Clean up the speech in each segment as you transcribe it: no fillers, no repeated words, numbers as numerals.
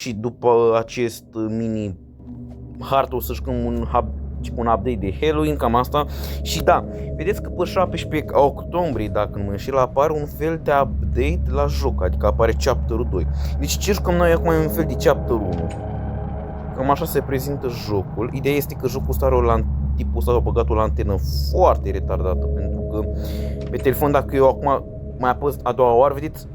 și după acest mini hartă o să jucăm un update de Halloween, cam asta. Și da, vedeți că pe 17 octombrie, dacă nu mă înșel, apare un fel de update la joc, adică apare chapterul 2. Deci ce jucăm noi acum e un fel de chapterul 1. Cam așa se prezintă jocul. Ideea este că jocul ăsta are tipul ăsta a băgat o lanternă foarte retardată, pentru că pe telefon, dacă eu acum mai apăs a doua oară, vedeți,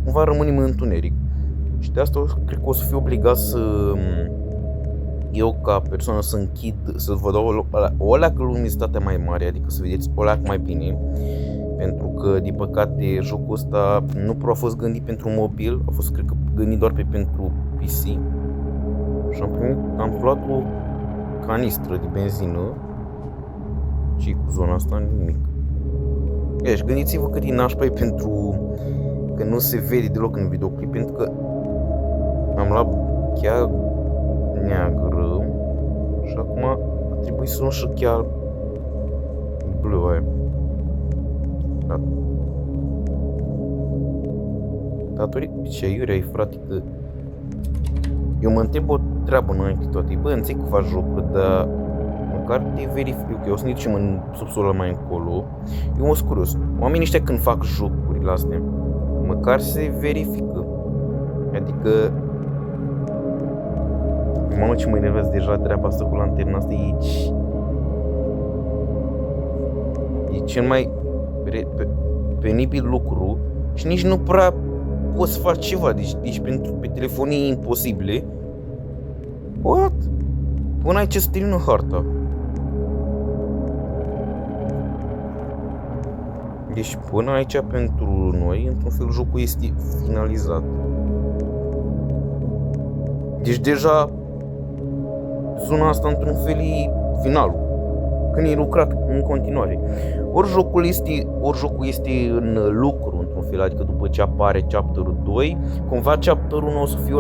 cumva rămânem în întuneric. Și de asta cred că o să fiu obligat eu ca persoană să închid, să vă dau o leacă luminositate mai mare, adică să vedeți o leacă mai bine. Pentru că, din păcate, jocul ăsta nu prea a fost gândit pentru mobil, a fost, cred că, gândit doar pentru PC. Și am luat o canistră de benzină și cu zona asta nimic. Deci, gândiți-vă cât e nașpa e pentru că nu se vede deloc în videoclip, pentru că am luat chiar neagră și acum a trebuit să nu și chiar bleu aia. Da. Datorită ce iurea, frate, că eu mă întreb o treabă înainte toate. Bă, înțeleg că faci jocuri, dar măcar te verific. Ok, o să ne ducem în subsolul mai încolo. Eu mă sunt curios. Oamenii ăștia când fac jocurile astea, măcar se verifică. Adică mamă, ce mă enervează deja treaba asta cu lanterna asta. E cel mai penibil lucru și nici nu prea poți să faci ceva. Deci pe telefonii imposibile. What? Până aici să termină harta. Deci până aici pentru noi, într-un fel, jocul este finalizat. Deci deja zona asta într-un fel e finalul. Când e lucrat în continuare. Ori jocul este în lucru într-un fel, adică după ce apare chapterul 2, cumva chapterul 1 o să fie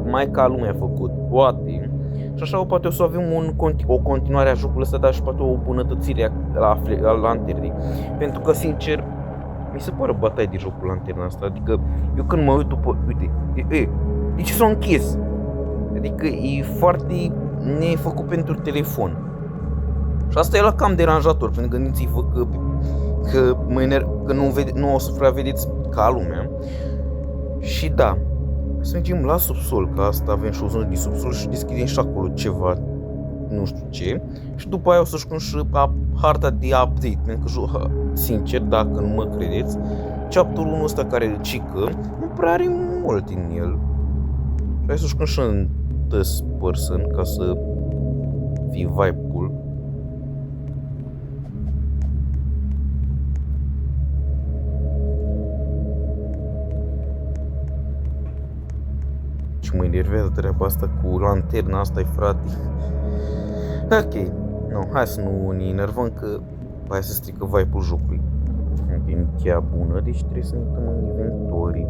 mai ca lumea a făcut, poate. Și așa poate o să avem o continuare a jocului ăsta, dar și poate o bunătățire a lanternei. Pentru că, sincer, mi se pare o bătaie de jocul lanterna asta. Adică eu când mă uit după, uite, de ce s-a închis? Adică e foarte nefăcut pentru telefon. Și asta e la cam deranjator, pentru că gândiți-vă că nu o să prea vedeți ca lumea. Și da, să mergem la subsol, că asta avem și o zonă de subsol și deschidem și acolo ceva, nu știu ce. Și după aia o să jucăm și harta de update, pentru că, sincer, dacă nu mă credeți, chapterul 1 ăsta care cică, nu prea are mult în el. Și hai să jucăm și în third person, ca să fie vibe-ul. Ce mă enervează treaba asta cu lanterna asta, frate. Ok, no, hai să nu ne enervăm, că hai să strică vibe-ul jocului. Ok, e cheia bună, deci trebuie să ne uităm în inventory.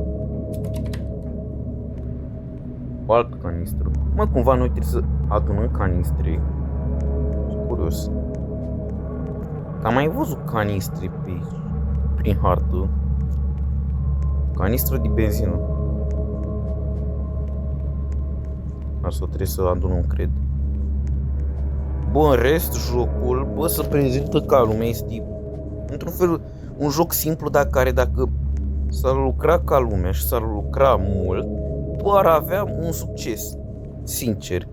O altă canistră. Mă, cumva noi trebuie să adunăm canistre. Sunt curios. Am mai văzut canistre prin hartă. Canistră de benzină. Asta trebuie să adunăm, cred. Bă, în rest, jocul, bă, se prezintă ca lumea, este într-un fel un joc simplu, dar care dacă s-ar lucra ca lumea și s-ar lucra mult, bă, ar avea un succes, sincer.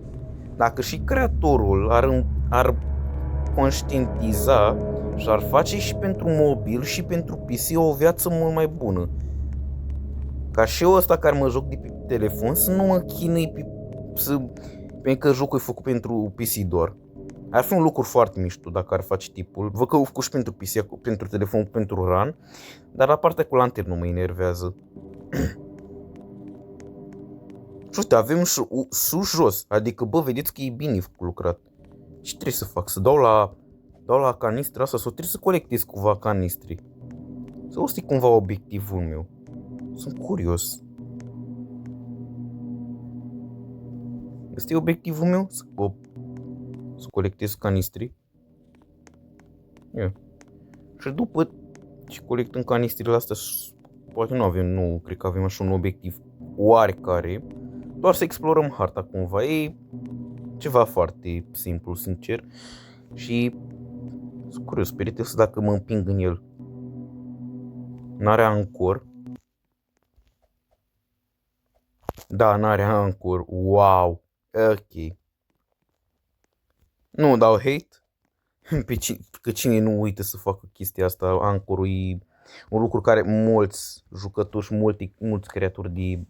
Dacă și creatorul ar conștientiza și ar face și pentru mobil și pentru PC o viață mult mai bună. Ca și eu ăsta care mă joc de pe telefon să nu mă chinui pentru că jocul e făcut pentru PC doar. Ar fi un lucru foarte mișto dacă ar face tipul. Văd că o făcut și pentru PC, pentru telefon, pentru RAN. Dar la partea cu lanternă nu mă enervează. Și uite, avem și sus-jos. Adică, bă, vedeți că e bine lucrat. Ce trebuie să fac? Să dau la canistra asta sau trebuie să colectez cumva canistri? Sau ăsta e cumva obiectivul meu? Sunt curios. Ăsta e obiectivul meu? Să colectez canistri. Yeah. Și după ce colectăm canistrele astea, poate nu cred că avem așa un obiectiv oarecare. doar să explorăm harta cumva. E ceva foarte simplu, sincer. Și sunt curios, peritos dacă mă împing în el. N-are ancor. Da, n-are ancor. Wow. Ok. Nu dau hate. Că cine nu uită să facă chestia asta. Ancorul e un lucru care mulți jucători și mulți creatori de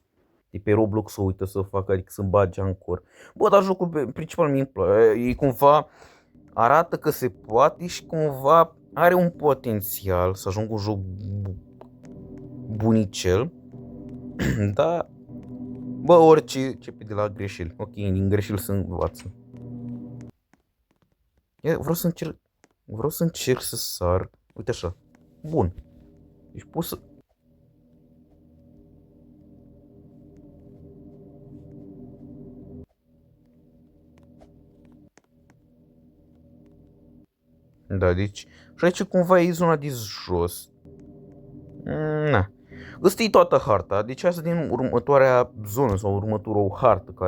pe Roblox o uită să facă, adică să bagi ancor. Bă, dar jocul principal mi-e place. E cumva arată că se poate și cumva are un potențial să ajungă un joc bunicel. Dar, bă, orice începe de la greșeli. Ok, din greșeli se învață. Vreau să încerc să sar. Uite așa. Bun. Deci pot să... Da, deci... Și aici cumva e zona de jos. Na. Ăsta e toată harta, deci asta din următoarea zonă sau următorul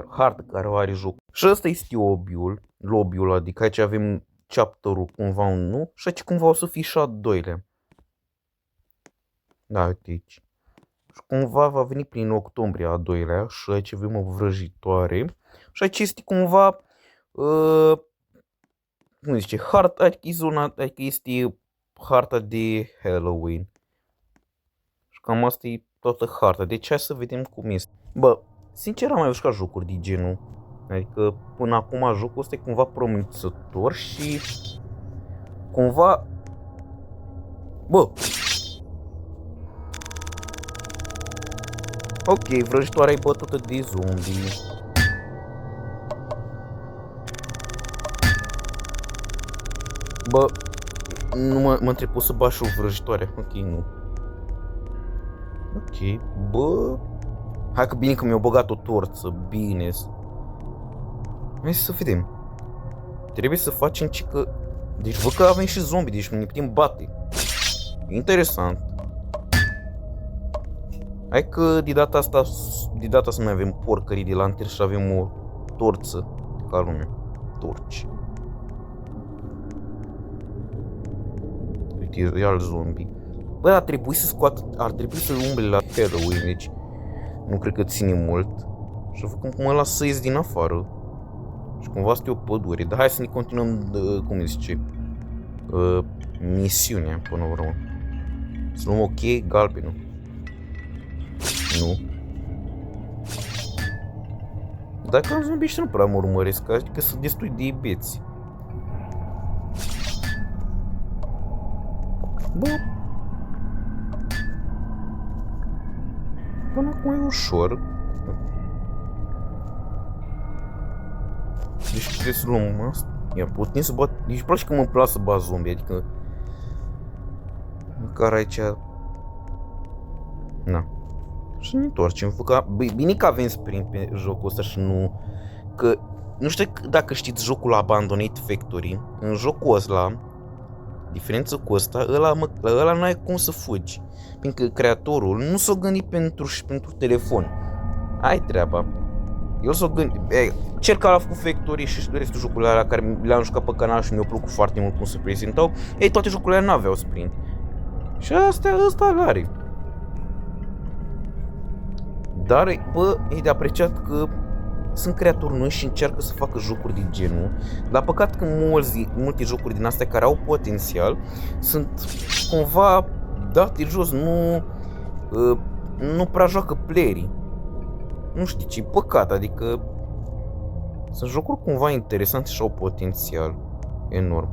hartă care o are joc. Și ăsta este lobby-ul, adică aici avem chapter-ul cumva un nu și aici cumva o să fie și a doilea. Da, uite aici. Și cumva va veni prin octombrie a doilea și aici avem o vrăjitoare. Și aici este cumva, cum zice, harta, adică e zona, adică este harta de Halloween. Și cam asta e toată harta, deci hai să vedem cum este. Bă, sincer am mai jucat jocuri de genul. Adică până acum jocul ăsta e cumva promițător și cumva... Bă! Ok, vrăjitoarea e bătută de zombie. Bă, nu mă întreb, pot să bat și o vrăjitoare? Ok, nu. Ok, bă... Hai că bine că mi-au băgat o torță, bine. Hai să vedem. Trebuie să facem cică... Deci văd că avem și zombie, deci ne putem bate. Interesant. Hai că de data asta nu mai avem porcării de lantern și avem o torță ca lumea. Torci. Uite, e alt zombie. Bă, ar trebui să umble la Halloween, deci nu cred că ține mult. Și văd cum ăla să ies din afară. Și cumva asta e o pădure. Dar hai să ne continuăm, cum zice, misiunea până la urmă. Să luăm ok, galbenul. Nu. Dacă am zombie și nu prea mă urmăresc, adică sunt destui de beți. Bă. Până acum e ușor. Deci trebuie să luăm asta. Ia, putem să bat... Deci place că mă place să bat zombie, adică... Măcar aici... Na. Și ne întoarcem. Bine că avem sprint pe jocul ăsta și nu... Că... Nu știu dacă știți jocul Abandoned Factory. În jocul ăsta, diferența cu ăsta, ăla nu ai cum să fugi. Pentru că creatorul nu s-o gândit pentru telefon. Ai treaba. Eu s-o gândit... Cel care a făcut Factory și restul jocurile alea care le-am jucat pe canal și mi-au plăcut foarte mult cum se prezentau, ei, toate jocurile alea n-aveau sprint. Și ăsta l-are. Dar, bă, e de apreciat că sunt creatori noi și încearcă să facă jocuri de genul. Dar păcat că multe jocuri din astea care au potențial sunt cumva date jos, nu prea joacă playerii. Nu știu ce, păcat, adică sunt jocuri cumva interesante și au potențial enorm.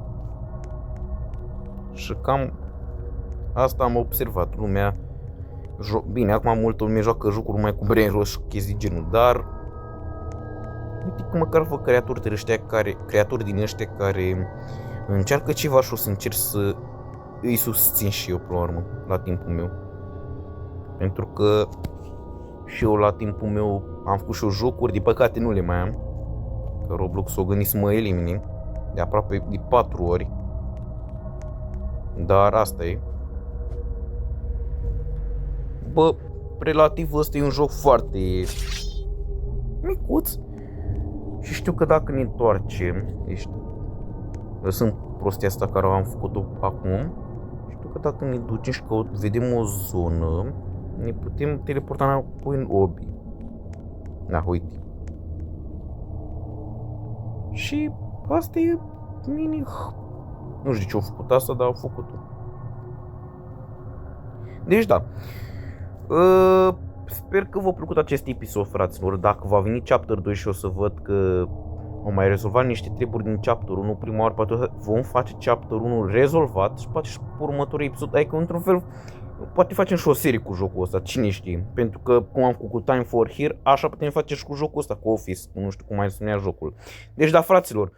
Și cam asta am observat, lumea. Bine, acum multă lume joacă jocuri mai cu brainrot și chestii genul, dar uite că măcar văd creatori din ăștia care încearcă ceva și o să încerc să îi susțin și eu, pe la urmă, la timpul meu. Pentru că și eu la timpul meu am făcut și eu jocuri, de păcate nu le mai am. Că Roblox s-o gândit să mă elimine de aproape de 4 ori. Dar asta e. Bă, relativ ăsta e un joc foarte micuț. Și știu că dacă ne întoarcem, lăsând prostia asta care am făcut-o acum, știu că dacă ne ducem și că vedem o zonă, ne putem teleporta înapoi în Obi. Da, uite. Și asta e mini... Nu știu de ce au făcut asta, dar au făcut-o. Deci da. Sper că v-a plăcut acest episod, fraților. Dacă va veni chapter 2 și o să văd că au mai rezolvat niște treburi din chapter 1 prima oară, poate vom face chapter 1 rezolvat și poate și pe următorul episod, adică într-un fel poate facem și o serie cu jocul ăsta, cine știe, pentru că cum am făcut cu Time for Here, așa putem face și cu jocul ăsta, cu Office, nu știu cum mai se numea jocul. Deci da, fraților,